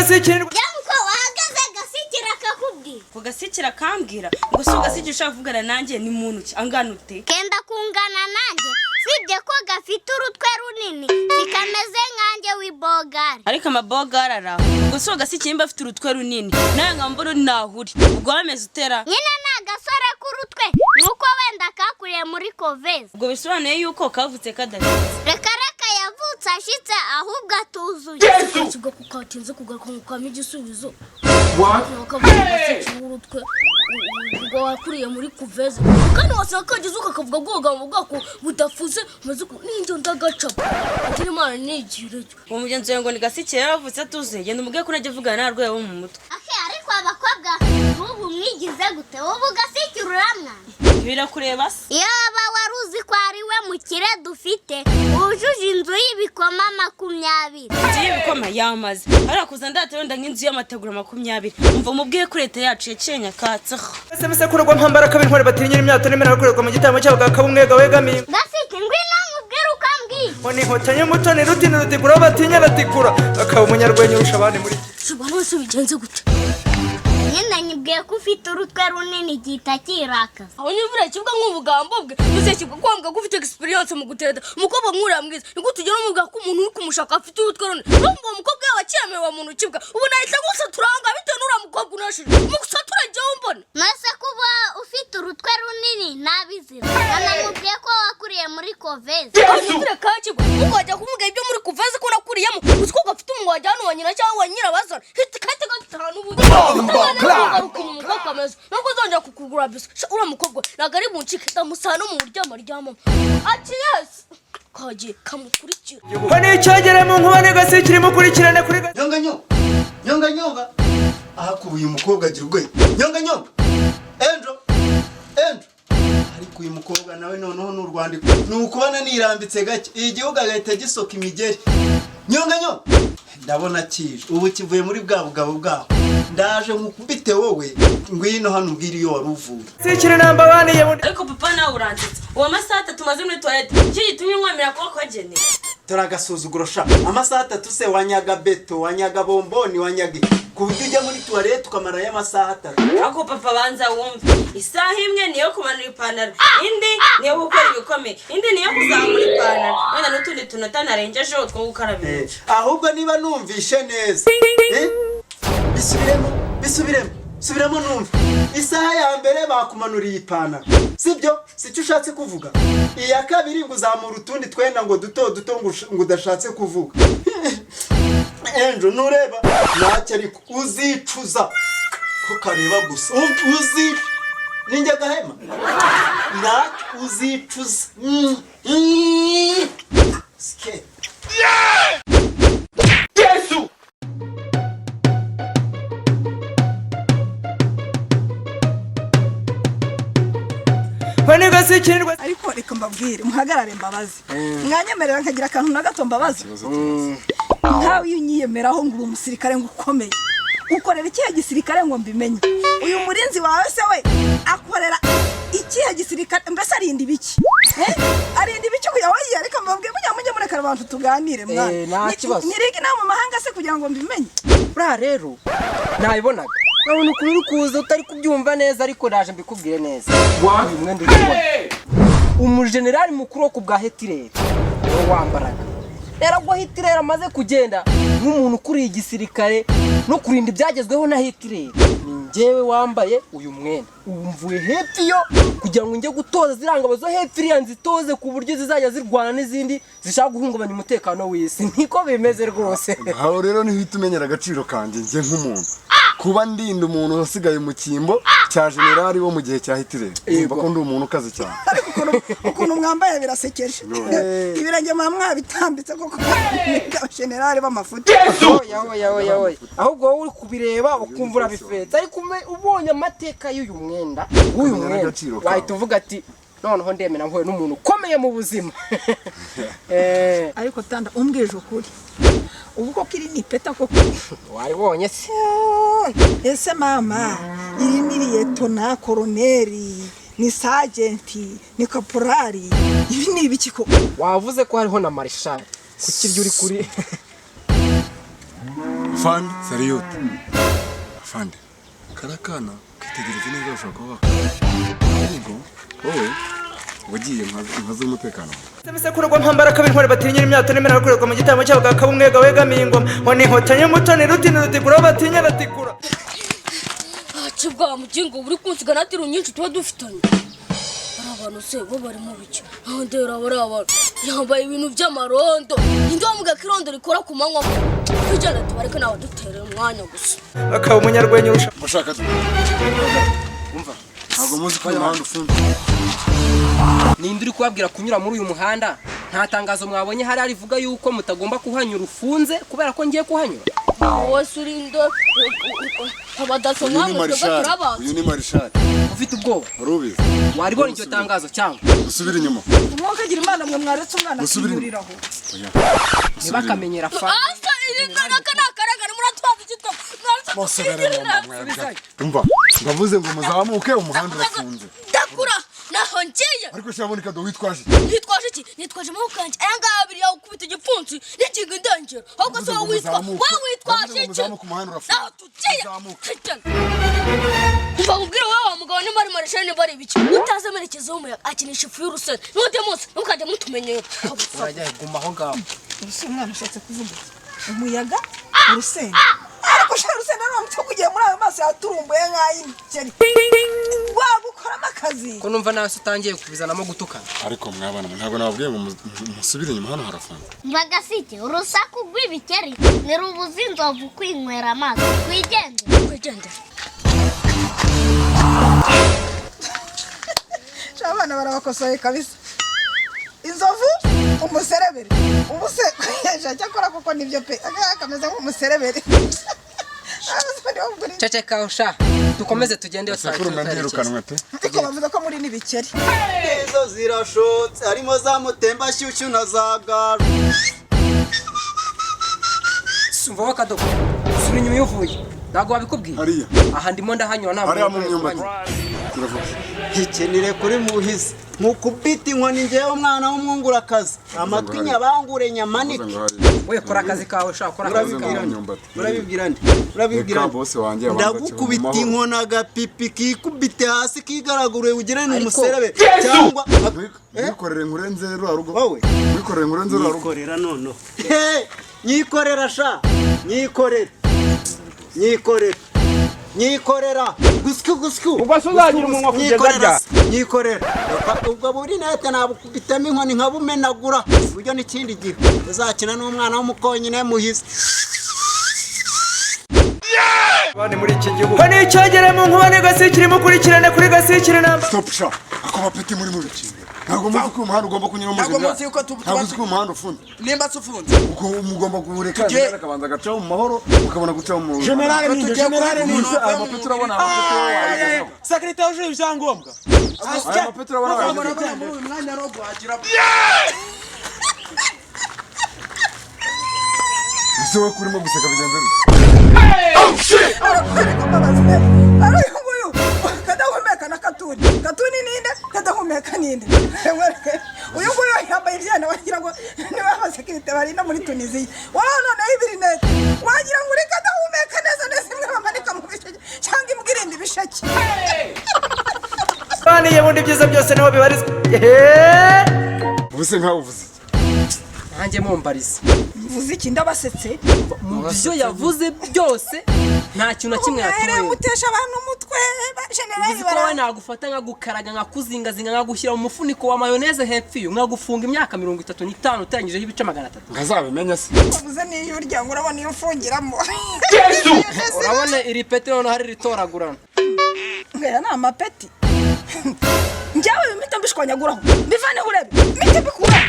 gasikira Yamuko wahagaze gasikira kakubwira Kugasikira kambwira ngo si ugasikira ushaka kuvugana nanjye ni muntu ki angana ute Kenda kungana nanjye sibye ko gafite urutwe runini zikameze nkanjye wibogari ariko amabogari araho ngo si ugasikira imba afite urutwe runini nawe ngambona nahuri ubwo wameze utera nyine nagasore k'urutwe nuko wenda kakuriye muri koveze ubwo bisobanuye yuko kavutse kadafite reka yavutse ashitse ahubwo atuzuye kigo kukatinze kugaruka mu kwama igisubizo what urutwe ubwo wakuriye muri kuveze kandi wasanga kagize ukakavuga bwogamo bwako budafuze maze n'injyo ndagacapa atari imana nigire uwo mugenzi wawe ngo ni gasikira yaravutse atuze genda umubwiye ko najya avugana n'arwaye wo mu mutwe ariko abakobwa n'ubu mwigize gute ubu gasikira uramwana birakureba se yaba wari uzi ko ari we mukire dufite wujuje inzu y'ibikoma 20 inzu y'ibikoma yamaze arakuza ndateronda nk'inzu y'amategura 20 umva mubwiye ko leta yacu yacenya katsa SMS kurwa mpambara kabiri ntware batinyira imyato n'imena kurwa mu gitamo cyabo kabumwega wegamiye gasike ngwino nkubwira ukambwiye oni hotanye mutone rutine rutikura batinya ratikura akaba umunyarwenya urusha abandi muri shobora wese bigenze gute nyine nyibwiye ko ufite urutwe runini gita kiraka aho nyumvira kibwa nk'ubugambo bwe uzekibwa kwambwa ko ufite experience mu guteda umukobwa nk'uriya mwiza niko tugera mu bwa ko umuntu uri kumushaka afite urutwe runini n'ubwo umukobwa yawe akiyameye wa muntu kibwa ubu nahita gusa turanga bitewe n'uriya mukobwa unashije mu gusatura jyewe mbona nase kuba ufite urutwe runini nabizira anamubwiye ko wakuriye muri koveze nyumvira kakibwa uko wajya kumubwira ibyo muri kuveze ko nakuriyemo uzi ko gafite umuntu wajyana wa nyina cyangwa wa nyirabazana hita kati gatanu ubu nuko uzongera kukugura bisa uriya mukobwa ntabwo ari buncike ndamusana mu buryamo aryamamo ati yesi kagiye kamukurikira hani cyagere mu nkubane gasikira mukurikirane kuri nyonga ahakubuye umukobwa agira ubwe nyonga Andrew ariko uyu mukobwa nawe noneho n'urwandiko nukubana nirambitse gake igihugu agahita gisoka imigeri nyonga ndabona kije ubu kivuye muri bwa bugabo bwaho ndaje nkukubite wowe ngwino hano ubwira iyo wari uvuye sikira namba baniye ariko papa nawe uranditse uwo masaha 3 tumaze muri toilette cyo gitumye nkwamira ko kwagene turagasuzuguro sha amasaha 3 se wanyaga beto wanyaga bomboni wanyaga kuburyo ujya muri toilette ukamara y'amasaha 3 ako papa banza wumve isaha imwe niyo kumanura ipantaro indi niyo gukora ibikomeye indi niyo kuzamura ipantaro wenda n'utundi tunota narengejeho two gukarabira ahubwo niba numvishe neza bisubiremo numva isaha ya mbere bakumanuriye ipantaro sibyo sicyo ushatse kuvuga iya kabiri ngo uzamura utundi twenda ngo duto ngo udashatse kuvuga Andrew nureba ntacyo ariko uzicuza ko kareba gusa ninjye gahema uzicuza ske Yesu hani gasikirwa ariko reka mbabwire muhagarare mbabazi mwanyemerera nkagira akantu na gato mbabazi ntawe unyiyemeraho ngo uri umusirikare ngo ukomeye ukorera ikihe gisirikare ngo mbimenye uyu murinzi wawe se we akorera ikihe gisirikare mbese arinda ibiki arinda ibiki kuya wayiye ariko mbabwire mujye murekara abantu tuganire mwana nirige inama mu mahanga se kugira ngo mbimenye bra rero nayibonaga nabona ukuntu uri kuza utari kubyumva neza ariko ndaje mbikubwire neza uyu mwenda urikubona umujenerali mukuru wo ku bwa Hitler wambaraga rero ngo Hitler amaze kugenda n'umuntu ukuriye igisirikare no kurinda ibyagezweho na Hitler njyewe wambaye uyu mwenda umvuye hepfo yo kugira ngo njye gutoza zirangabo zo hepfo iriya nzitoze ku buryo zizajya zirwana n'izindi zishaka guhungabanya umutekano w'isi niko bimeze rwose aho rero nihita umenyera agaciro kanjye njye nk'umuntu kuba ndinda umuntu wasigaye mu cyimbo cya generali wo mu gihe cya Hitler umva ko ndi umuntu ukaze cyane ukuntu mwambaye birasekeje ibirenge mwabitambitse koko generali b'amafuti yawe ahubwo wowe uri kubireba ukumva urabifetse ariko ubonye amateka y'uyu mwenda wahita uvuga ati noneho ndemera nkuye n'umuntu ukomeye mu buzima ariko tanda umbwije ukuri ubu ko kiri ni peta koko waribonye se ese mama iri ni liyetona koroneri ni sajenti ni kaporari ibi ni ibiki ko wavuze ko hariho na marshal kuki uri kuri Afande, sariyute. Afande, karakana kwitegereza neza ushobora kuba wakora. Wowe wagiye nkaza umutekano. Semisekurwa mpambara kabiri ntware batinyira imyato n'imena bakorerwa mu gitaramo cyabo gakaba umwega wegamiye ingoma ngo nihotanye mutone rutine rutikura batinya ratikura. Chibwa mujingo uri kunsiga natiro nyinshi tuba dufitanye. Abantu se bo bari mu biki. Ndera baraba yambaye ibintu by'amarondo. Indi wamuga kirondo rikora ku manywa. Tujana tubareke nawe dutere umwanya gusa. Akaba umunyarwenya urusha. Mushaka umva. Ntabwo muzi ko umuhanda ufunze. Ninde uri kubabwira kunyura muri uyu muhanda? Nta tangazo mwabonye hari arivuga yuko mutagomba kuhanyura ufunze kubera ko ngiye kuhanyura. Wose urindo abadaso namwe turabaza. Uyu ni Marshal. Ufite ubwoba? Rubizi. Waribona icyo tangazo cyangwa? Usubira inyuma. Mwakagira imana mwe mwaretse umwana akiyuriraho. Ntibakamenyera fa. Asa irikana kana karagara muratwaza igitwa. Umva, ndavuze ngo muzamuke umuhanda urafunze. Dakura naho ngiye. Ariko shaboneka do witwaje. Nitwaje iki? Nitwaje mu kanje. Aya ngabiri yawe kubita igipfunsi n'ikinga ndangero. Ahubwo so witwa. Wa witwaje iki? Naho tugiye. Umva ubwira wawe mugabo ni mari marishane bari biki. Utaza merekezo umuyaga akinisha ifu y'urusenda. Nute munsi ntukajya mutumenyera. Urajya guma aho ngaho. Ese umwana ushatse kuvuga umuyaga urusenda. Ariko shara urusenda n'amutse kugiye muri ayo maso yaturumbuye nk'ay'imikeri. Wagukora akazi. Ko numva nawe utangiye kubizanamo gutukana. Ariko mwabana ntabwo nababwiye ngo musubire inyuma hano harafunze. Mbagasike urusaku rw'ibikeri ni rubuza inzovu kwinywera amazi. Kwigende. Abana barabakosoye kabisa. Inzovu umuserebere. Ubuse kweje cyakora kuko nibyo pe. Akameze nk'umuserebere. Ceceka usha. Dukomeze tugende yose. Sakuru nandirukanwe pe. Ariko bavuze ko muri nibikeri. Izo zirashotse harimo za mutemba shyushyu na za garu. Sumva wakadogo. Suri nyuma yuvuye. Ntago wabikubwiye. Hariya. Aha ndimo ndahanyura ntabwo. Hariya mu myumbati. Turavuga. Ikenire kuri muhizi mukubita inkoni ngewe umwana w'umwungurakazi amatwi nyabangure nyamanike. We kora akazi kawe ushaka kora akazi kawe. Urabibwira nde ndagukubita inkoni agapipi kikubite hasi kigaragure ugire ni umuserebe cyangwa wikorere nkurenze ruharugo. Wowe wikorere nkurenze ruharugo. Wikorera nono nyikorera sha nyikorera gusku ubwo suzagira umunwa kugeza nyikorera ubwo buri nete nabukubitamo inkoni nkabumenagura buryo n'ikindi gihe uzakina n'umwana w'umukonyine muhize. Bane muri iki gihugu hani icyagere mu nkubane gasikiri mukurikirane kuri gasikiri namba. Stop sha ako bapeti muri biki. Ntabwo muzi ko umuhanda ugomba kunyura mu nzira. Ntabwo muzi ko umuhanda ufunze. Nimba ufunze uko mugomba kureka akabanza gaca mu mahoro ukabona guca mu generale ni amapeti urabona amapeti secrétaire uje ibyangombwa amapeti urabona muri uyu mwanya robo agira ese we kurimo guseka bigenze bite. Kadahumeka na katuni ninde kadahumeka ninde. Uyu nguyu yambaye iryana wagira ngo niba abasekirite bari no muri Tunisia. None ibirinete wagira ngo uri kadahumeka neza imwe bamanika mu bisheke cyangwa imbwirindi bisheke. Bane yebundi byiza byose niho bibarizwa. Ubuse nkaho uvuze nanjye mumbarize. Uvuze iki ndabasetse? Mu byo yavuze byose nta kintu na kimwe yatuye. Mutesha abantu umutwe generali bara nagufata nkagukaraga nkakuzingazinga nkagushyira mu mufuniko wa mayonnaise hepfo iyo nkagufunga imyaka 35 utangijeho ibice 300. Ngazabimenya se. Uvuze niyo urya ngo urabona iyo mfungiramo. Urabona iri pete hano hari ritoragurana. Ngaya na amapeti. Njyawe bimita mbishwanyaguraho. Bivane urebe. Mite bikura.